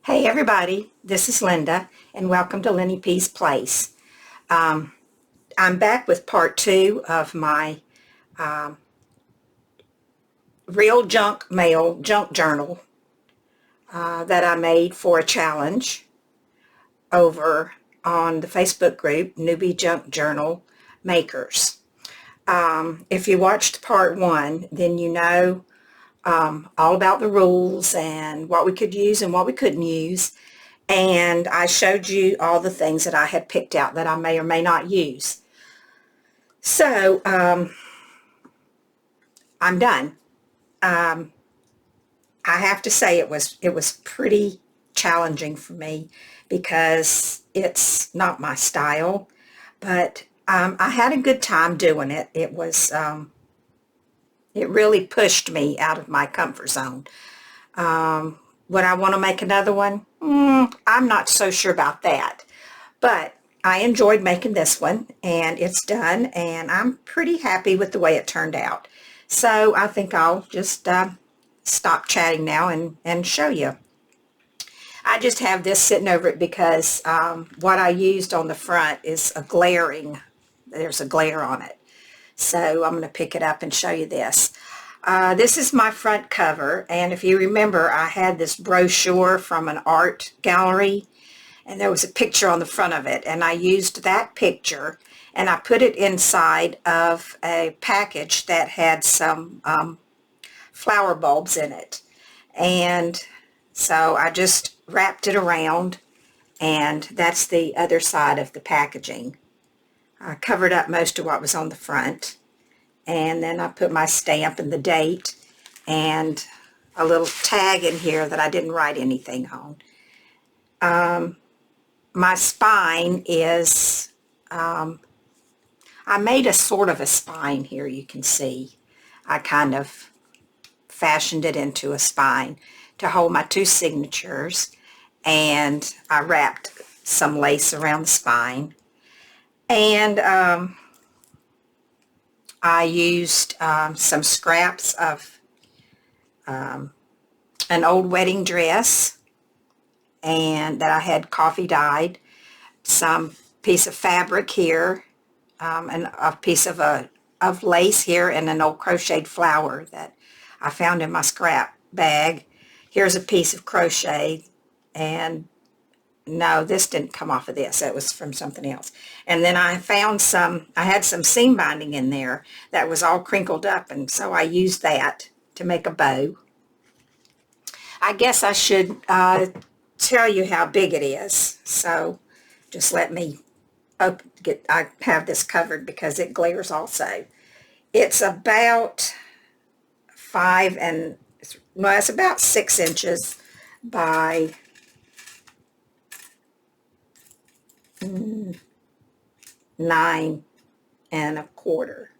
Hey everybody, this is Linda and welcome to Lenny P's Place. I'm back with part 2 of my real junk mail junk journal that I made for a challenge over on the Facebook group Newbie Junk Journal Makers. If you watched part 1, then you know all about the rules and what we could use and what we couldn't use. And I showed you all the things that I had picked out that I may or may not use. So I'm done. I have to say it was pretty challenging for me because it's not my style, but I had a good time doing it. It really pushed me out of my comfort zone. Would I want to make another one? I'm not so sure about that. But I enjoyed making this one, and it's done, and I'm pretty happy with the way it turned out. So I think I'll just stop chatting now and show you. I just have this sitting over it because what I used on the front is there's a glare on it. So I'm going to pick it up and show you this. This is my front cover, and if you remember, I had this brochure from an art gallery, and there was a picture on the front of it, and I used that picture, and I put it inside of a package that had some flower bulbs in it. And so I just wrapped it around, and that's the other side of the packaging. I covered up most of what was on the front. And then I put my stamp and the date and a little tag in here that I didn't write anything on. My spine is, I made a sort of a spine here, you can see. I kind of fashioned it into a spine to hold my 2 signatures, and I wrapped some lace around the spine. And I used some scraps of an old wedding dress and that I had coffee dyed, some piece of fabric here, and a piece of lace here, and an old crocheted flower that I found in my scrap bag. Here's a piece of crochet, and no, this didn't come off of this. It was from something else. And then I had some seam binding in there that was all crinkled up, and so I used that to make a bow. I guess I should tell you how big it is. So just let me I have this covered because it glares also. It's about it's about 6 inches by 9 and a quarter.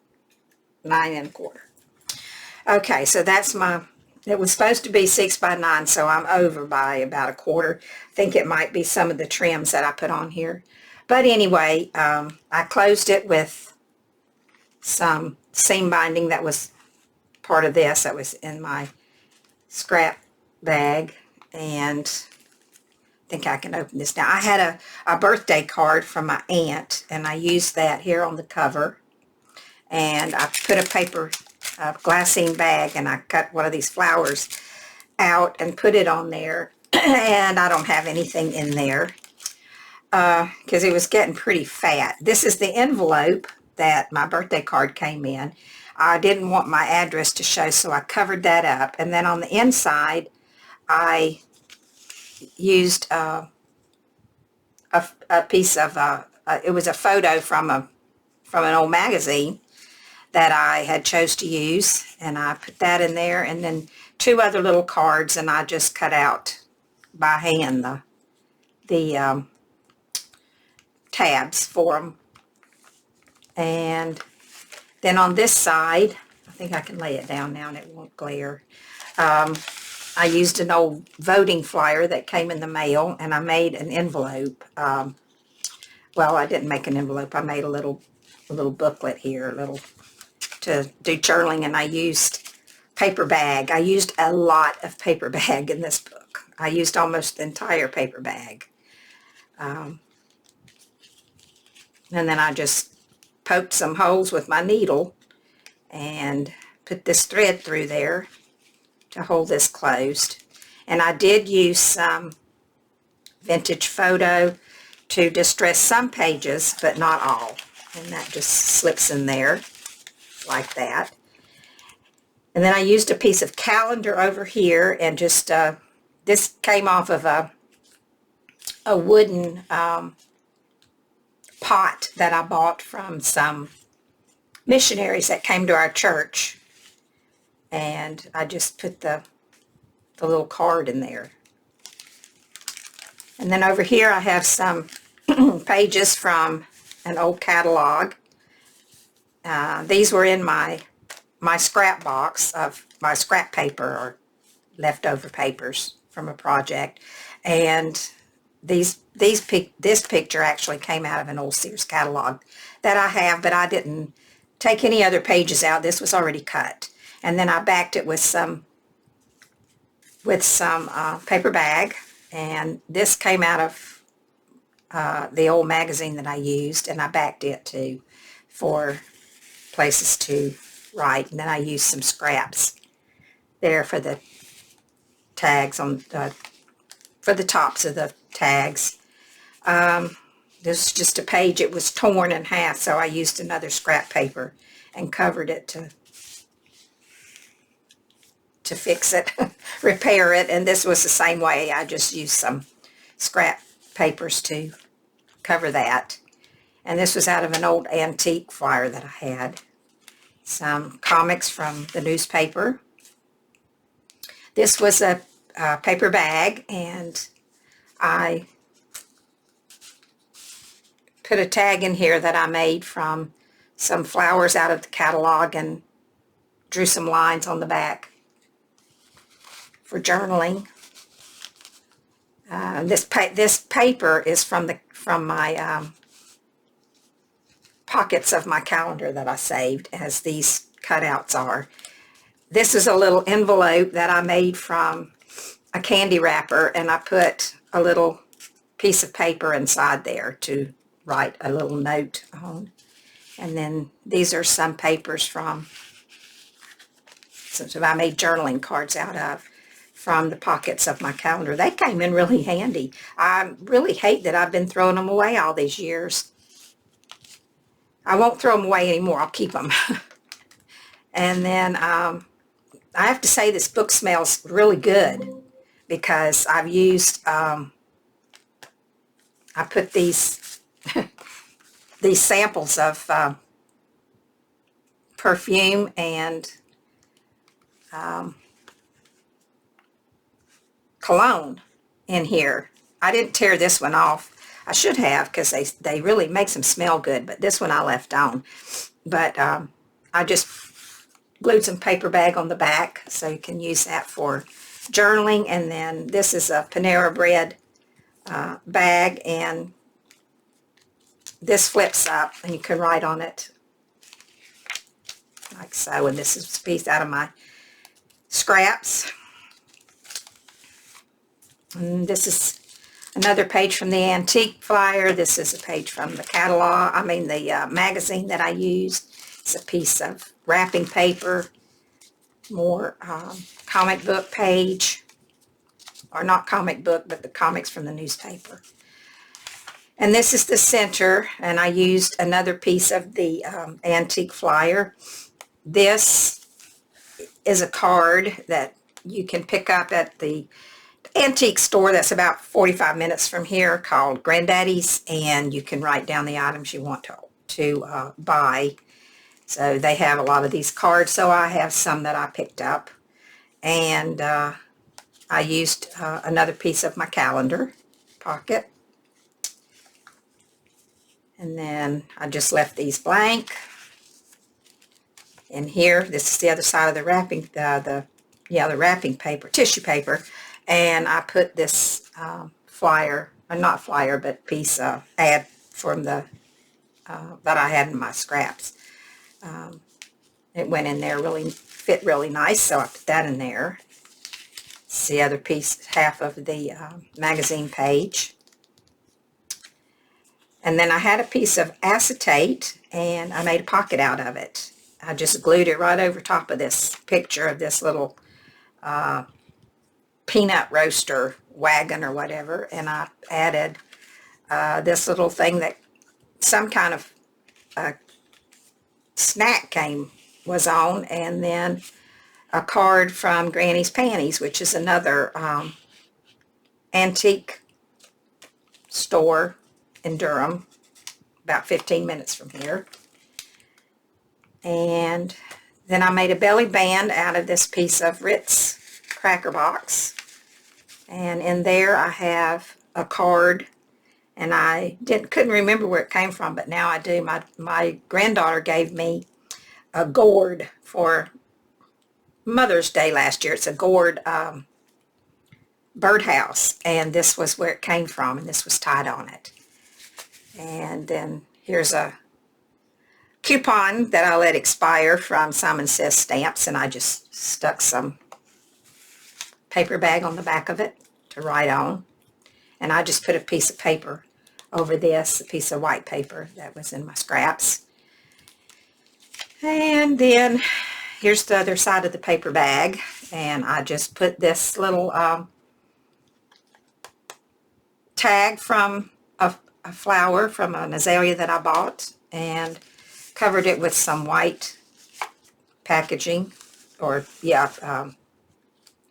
Okay, so it was supposed to be 6 by 9, so I'm over by about a quarter. I think it might be some of the trims that I put on here. But anyway, I closed it with some seam binding that was part of this that was in my scrap bag, and I think I can open this now. I had a birthday card from my aunt, and I used that here on the cover. And I put a glassine bag, and I cut one of these flowers out and put it on there. And I don't have anything in there because it was getting pretty fat. This is the envelope that my birthday card came in. I didn't want my address to show, so I covered that up. And then on the inside, I used a piece of it was a photo from an old magazine that I had chose to use, and I put that in there, and then 2 other little cards, and I just cut out by hand the tabs for them. And then on this side, I think I can lay it down now and it won't glare. I used an old voting flyer that came in the mail, and I made an envelope. Well, I didn't make an envelope. I made a little booklet here, to do journaling, and I used paper bag. I used a lot of paper bag in this book. I used almost the entire paper bag. And then I just poked some holes with my needle and put this thread through there to hold this closed. And I did use some vintage photo to distress some pages, but not all. And that just slips in there like that. And then I used a piece of calendar over here, and just this came off of a wooden pot that I bought from some missionaries that came to our church, and I just put the little card in there. And then over here I have some pages from an old catalog. These were in my scrap box of my scrap paper or leftover papers from a project, and this picture actually came out of an old Sears catalog that I have, but I didn't take any other pages out. This was already cut. And then I backed it with some paper bag, and this came out of the old magazine that I used, and I backed it too for places to write. And then I used some scraps there for the tags on for the tops of the tags. This is just a page. It was torn in half, so I used another scrap paper and covered it to fix it, repair it. And this was the same way. I just used some scrap papers to cover that. And this was out of an old antique flyer that I had. Some comics from the newspaper. This was a paper bag, and I put a tag in here that I made from some flowers out of the catalog and drew some lines on the back for journaling. This paper is from my pockets of my calendar that I saved, as these cutouts are. This is a little envelope that I made from a candy wrapper, and I put a little piece of paper inside there to write a little note on. And then these are some papers from, I made journaling cards out of, from the pockets of my calendar. They came in really handy. I really hate that I've been throwing them away all these years. I won't throw them away anymore. I'll keep them. And then I have to say this book smells really good, because I've used, I put these these samples of perfume and cologne in here. I didn't tear this one off. I should have, because they really make them smell good, but this one I left on. But I just glued some paper bag on the back, so you can use that for journaling. And then this is a Panera Bread bag, and this flips up and you can write on it like so. And this is a piece out of my scraps. And this is another page from the antique flyer. This is a page from the catalog, the magazine that I used. It's a piece of wrapping paper, more comic book page, or not comic book, but the comics from the newspaper. And this is the center, and I used another piece of the antique flyer. This is a card that you can pick up at the antique store that's about 45 minutes from here, called Granddaddy's, and you can write down the items you want to buy. So they have a lot of these cards, so I have some that I picked up. And I used another piece of my calendar pocket. And then I just left these blank. And here, this is the other side of the wrapping, the wrapping paper, tissue paper. And I put this flyer, or not flyer, but piece ad from the that I had in my scraps. It went in there, really fit really nice, so I put that in there. It's the other piece, half of the magazine page. And then I had a piece of acetate, and I made a pocket out of it. I just glued it right over top of this picture of this little peanut roaster wagon or whatever, and I added this little thing that some kind of snack was on, and then a card from Granny's Panties, which is another antique store in Durham, about 15 minutes from here. And then I made a belly band out of this piece of Ritz cracker box, and in there I have a card, and I couldn't remember where it came from, but now I do. My granddaughter gave me a gourd for Mother's Day last year. It's a gourd birdhouse, and this was where it came from, and this was tied on it. And then here's a coupon that I let expire from Simon Says Stamps, and I just stuck some paper bag on the back of it to write on. And I just put a piece of paper over this, a piece of white paper that was in my scraps. And then here's the other side of the paper bag, and I just put this little tag from a flower from an azalea that I bought, and covered it with some white packaging, or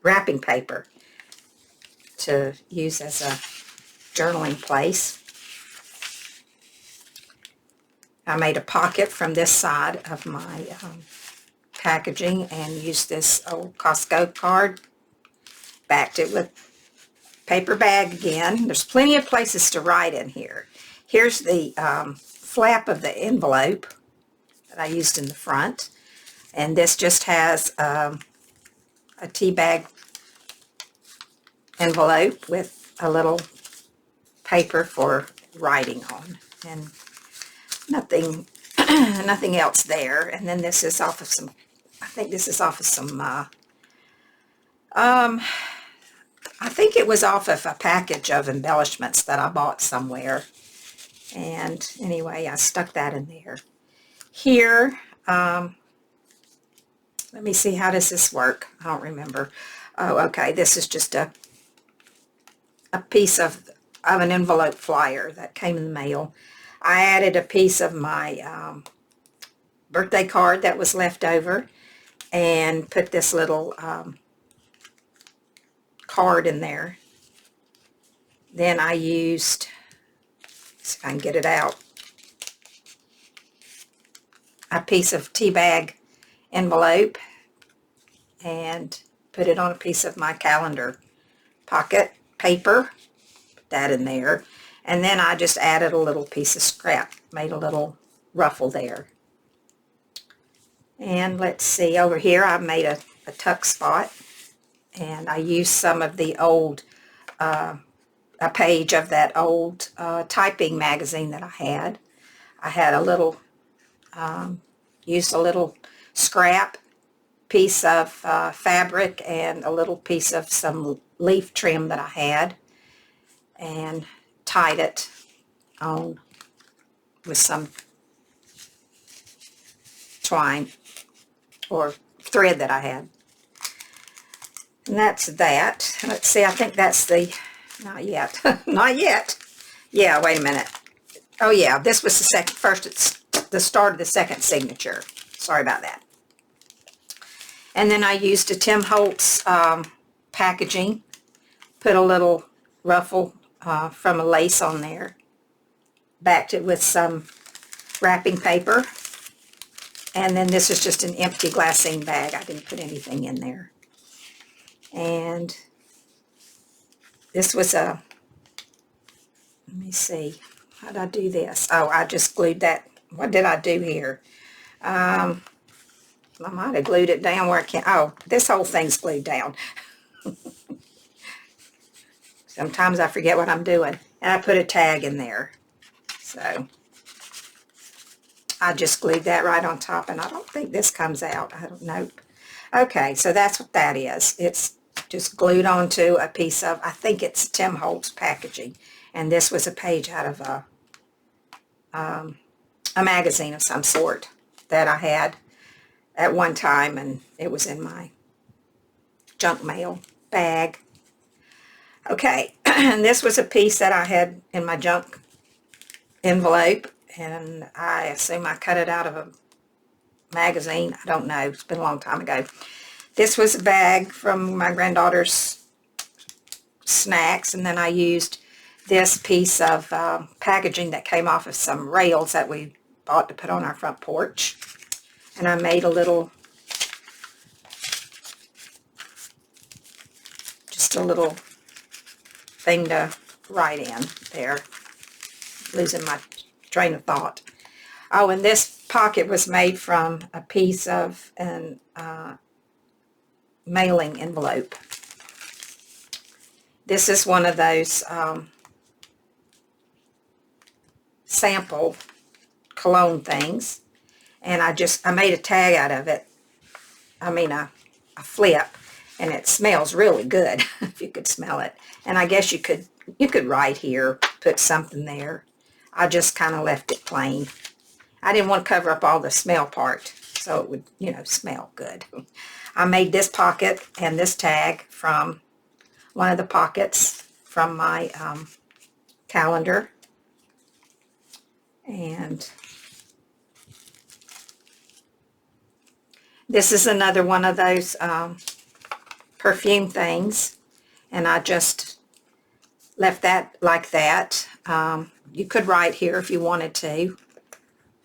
wrapping paper to use as a journaling place. I made a pocket from this side of my packaging and used this old Costco card, backed it with paper bag again. There's plenty of places to write in here. Here's the flap of the envelope that I used in the front, and this just has a tea bag envelope with a little paper for writing on, and nothing nothing else there. And then this is off of some, I think this is off of some I think it was off of a package of embellishments that I bought somewhere. And anyway, I stuck that in there. Here, let me see, how does this work? I don't remember. Oh, okay, this is just a piece of an envelope flyer that came in the mail. I added a piece of my birthday card that was left over, and put this little card in there. Then I used, see if I can get it out, a piece of tea bag envelope, and put it on a piece of my calendar pocket paper, put that in there. And then I just added a little piece of scrap, made a little ruffle there. And let's see, over here I made a tuck spot, and I used some of the old, a page of that old typing magazine that I had. I had a little, used a little scrap piece of fabric and a little piece of some leaf trim that I had, and tied it on with some twine or thread that I had. And that's that. Let's see, I think that's the, not yet, not yet. Yeah, wait a minute. Oh yeah, this was the the start of the second signature. Sorry about that. And then I used a Tim Holtz packaging, put a little ruffle from a lace on there, backed it with some wrapping paper, and then this is just an empty glassine bag. I didn't put anything in there. And this was a, let me see, how did I do this? Oh, I just glued that. What did I do here? I might have glued it down where I can't. Oh, this whole thing's glued down. Sometimes I forget what I'm doing. And I put a tag in there. So I just glued that right on top, and I don't think this comes out. I don't know. Okay, so that's what that is. It's just glued onto a piece of, I think it's Tim Holtz packaging. And this was a page out of a magazine of some sort that I had at one time, and it was in my junk mail bag. Okay, and this was a piece that I had in my junk envelope, and I assume I cut it out of a magazine. I don't know. It's been a long time ago. This was a bag from my granddaughter's snacks, and then I used this piece of packaging that came off of some rails that we bought to put on our front porch. And I made a little, just a little thing to write in there. Losing my train of thought. Oh, and this pocket was made from a piece of an mailing envelope. This is one of those sample cologne things, and I made a tag out of it. I mean a flip, and it smells really good if you could smell it. And I guess you could write here, put something there. I just kind of left it plain. I didn't want to cover up all the smell part, so it would, you know, smell good. I made this pocket and this tag from one of the pockets from my calendar. And this is another one of those perfume things, and I just left that like that. You could write here if you wanted to,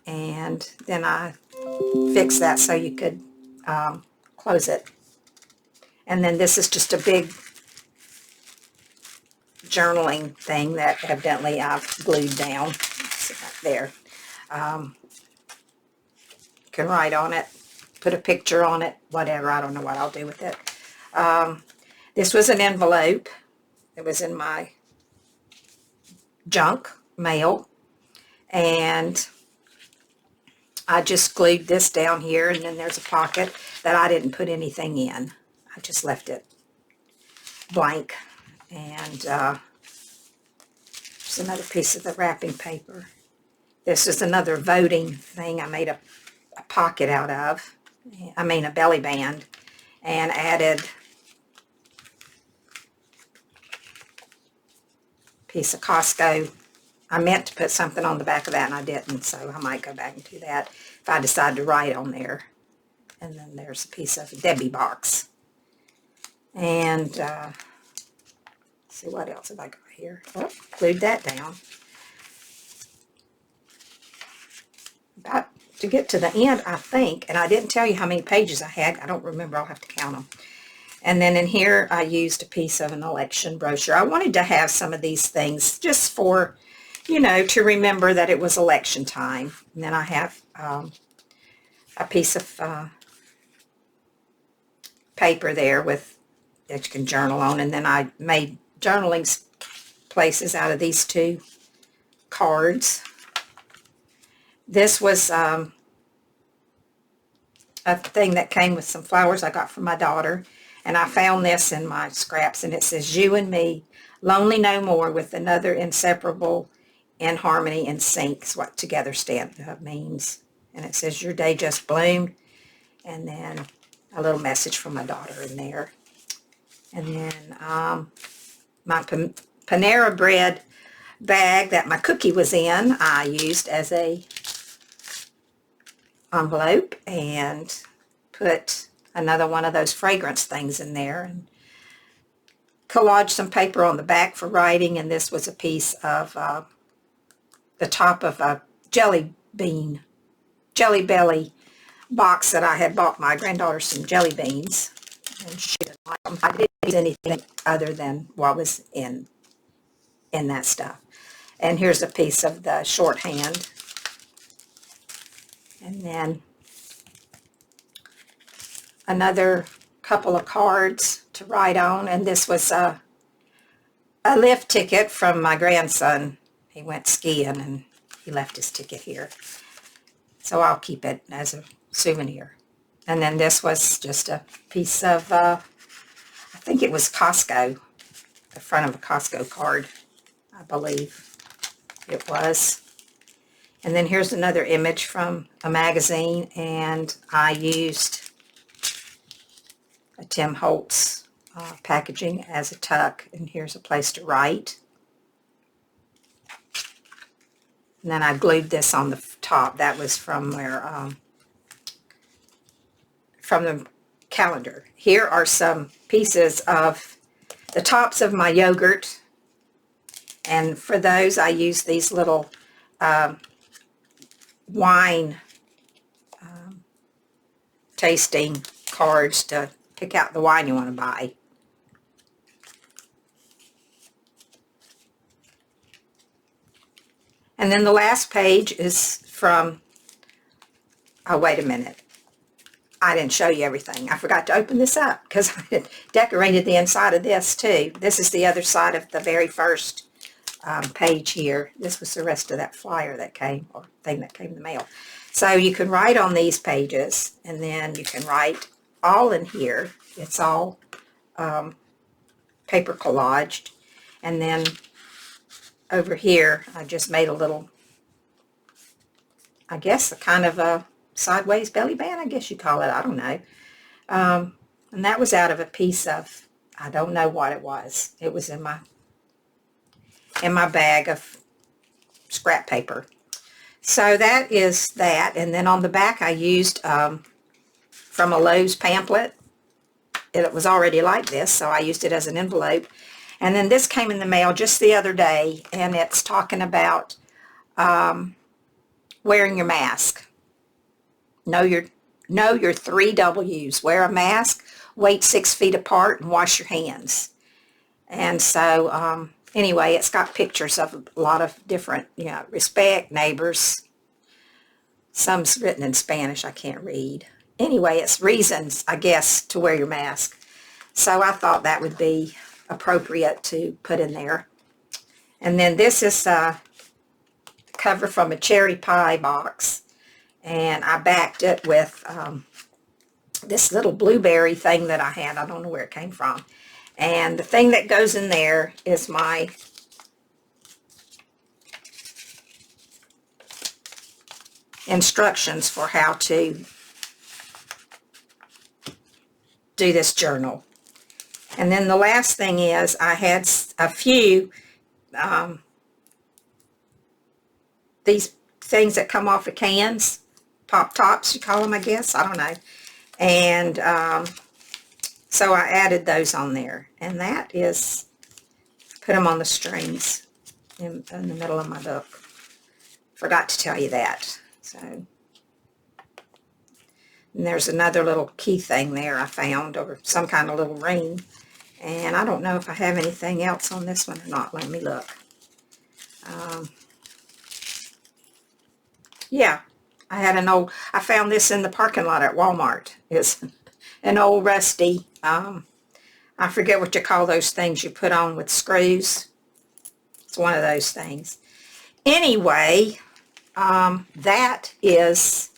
and then I fixed that so you could close it. And then this is just a big journaling thing that evidently I've glued down. It's right there. You can write on it, put a picture on it, whatever. I don't know what I'll do with it. This was an envelope. It was in my junk mail, and I just glued this down here, and then there's a pocket that I didn't put anything in. I just left it blank. And there's another piece of the wrapping paper. This is another voting thing I made a pocket out of. I mean a belly band, and added a piece of Costco. I meant to put something on the back of that, and I didn't, so I might go back and do that if I decide to write on there. And then there's a piece of a Debbie box. And see, what else have I got here? Oh, glued that down. About to get to the end, I think, and I didn't tell you how many pages I had. I don't remember. I'll have to count them. And then in here, I used a piece of an election brochure. I wanted to have some of these things just for, you know, to remember that it was election time. And then I have a piece of paper there with that you can journal on. And then I made journaling places out of these two cards. This was a thing that came with some flowers I got from my daughter, and I found this in my scraps, and it says, "You and me, lonely no more, with another inseparable, in harmony and sync," is what together means. And it says, "Your day just bloomed," and then a little message from my daughter in there. And then my Panera Bread bag that my cookie was in, I used as a envelope and put another one of those fragrance things in there, and collaged some paper on the back for writing. And this was a piece of the top of a jelly belly box that I had bought my granddaughter some jelly beans, and she didn't like them. I didn't use anything other than what was in that stuff. And here's a piece of the shorthand. And then another couple of cards to write on. And this was a lift ticket from my grandson. He went skiing and he left his ticket here. So I'll keep it as a souvenir. And then this was just a piece of, I think it was Costco, the front of a Costco card, I believe it was. And then here's another image from a magazine, and I used a Tim Holtz packaging as a tuck, and here's a place to write. And then I glued this on the top. That was from where, from the calendar. Here are some pieces of the tops of my yogurt, and for those I use these little wine tasting cards to pick out the wine you want to buy. And then the last page is from, oh, wait a minute. I didn't show you everything. I forgot to open this up because I had decorated the inside of this too. This is the other side of the very first page here. This was the rest of that flyer that came, or thing that came in the mail. So you can write on these pages, and then you can write all in here. It's all paper collaged. And then over here, I just made a little, I guess, a kind of a sideways belly band, I guess you call it. I don't know. And that was out of a piece of, I don't know what it was. It was in my bag of scrap paper. So that is that. And then on the back, I used from a Lowe's pamphlet. It was already like this, so I used it as an envelope. And then this came in the mail just the other day, and it's talking about wearing your mask. Know your 3 W's. Wear a mask, wait 6 feet apart, and wash your hands. And so, anyway, it's got pictures of a lot of different, respect, neighbors. Some's written in Spanish I can't read. Anyway, it's reasons, I guess, to wear your mask. So I thought that would be appropriate to put in there. And then this is a cover from a cherry pie box. And I backed it with this little blueberry thing that I had. I don't know where it came from. And the thing that goes in there is my instructions for how to do this journal. And then the last thing is I had a few these things that come off of cans, pop tops you call them, I guess, I don't know. And so I added those on there, and that is, put them on the strings in the middle of my book. Forgot to tell you that. So, and there's another little key thing there I found, or some kind of little ring. And I don't know if I have anything else on this one or not. Let me look. Yeah, I found this in the parking lot at Walmart. It's an old rusty, I forget what you call those things you put on with screws. It's one of those things. Anyway, that is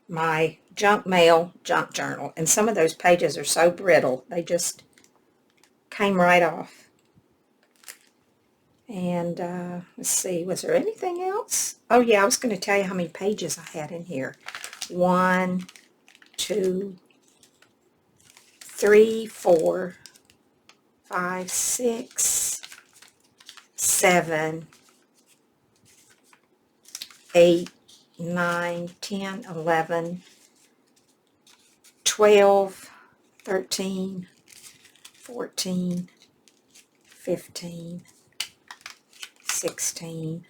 my junk mail junk journal. And some of those pages are so brittle, they just came right off. And let's see, was there anything else? Oh yeah, I was going to tell you how many pages I had in here. 1, 2, 3, 4, 5, 6, 7, 8, 9, 10, 11, 12, 13, 14, 15, 16.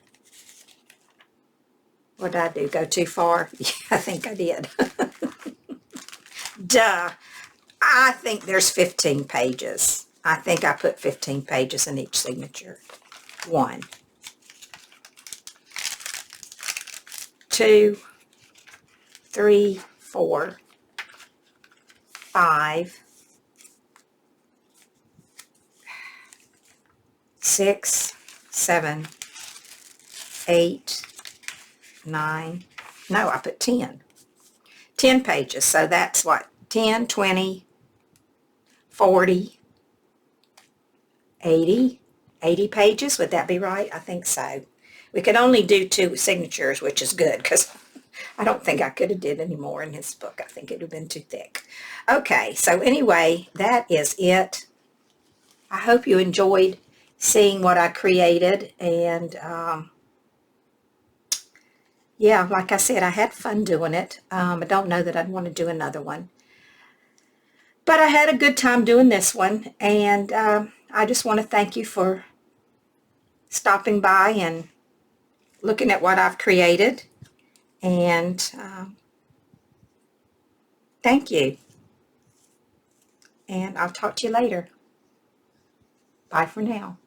What did I do? Go too far? Yeah, I think I did. Duh. I think there's 15 pages. I think I put 15 pages in each signature. 1, 2, 3, 4, 5, 6, 7, 8, 9. No, I put 10. 10 pages. So that's what? 10, 20, 40, 80 pages. Would that be right? I think so. We could only do 2 signatures, which is good because I don't think I could have did any more in his book. I think it would have been too thick. Okay, so anyway, that is it. I hope you enjoyed seeing what I created, and yeah, like I said, I had fun doing it. I don't know that I'd want to do another one, but I had a good time doing this one, and I just want to thank you for stopping by and looking at what I've created, and thank you, and I'll talk to you later. Bye for now.